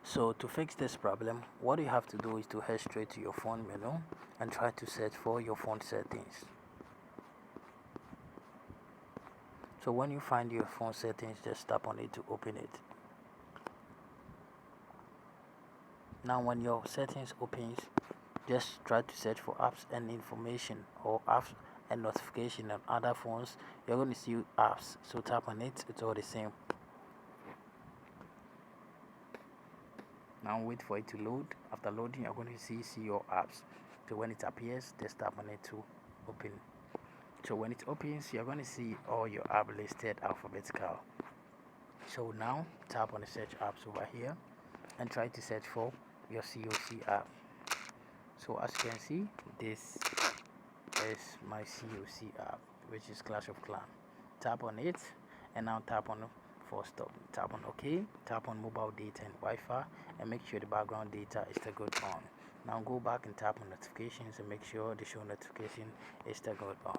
So to fix this problem, what you have to do is to head straight to your phone menu and try to search for your phone settings. So when you find your phone settings, just tap on it to open it. Now when your settings opens, just try to search for apps and information, or apps and notification on other phones. You're going to see apps, so tap on it. It's all the same. Now wait for it to load. After loading, you're going to see your apps. So when it appears, just tap on it to open. So when it opens, you're going to see all your apps listed alphabetical. So now tap on the search apps over here and try to search for your COC app. So as you can see, this is my COC app, which is Clash of Clans. Tap on it and now tap on force stop. Tap on OK, tap on mobile data and Wi-Fi, and make sure the background data is still good on. Now go back and tap on notifications and make sure the show notification is still good on.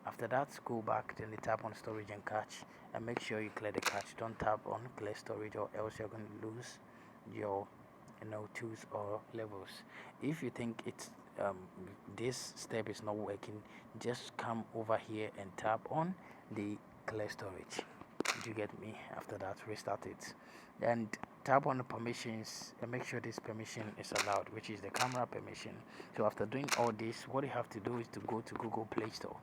After that, go back, then tap on storage and cache, and make sure you clear the cache. Don't tap on clear storage, or else you're going to lose your tools or levels. If you think it's this step is not working, just come over here and tap on the clear storage. Do you get me? After that, restart it and tap on the permissions and make sure this permission is allowed, which is the camera permission. So after doing all this, what you have to do is to go to Google Play Store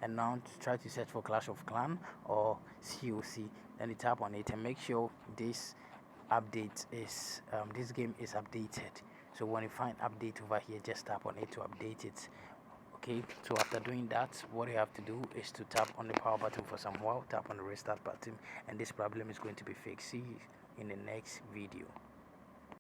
and now try to search for Clash of Clans or COC. Then you tap on it and make sure this update is this game is updated. So when you find update over here, just tap on it to update it. Okay, so after doing that, what you have to do is to tap on the power button for some while, tap on the restart button, and this problem is going to be fixed. See you in the next video.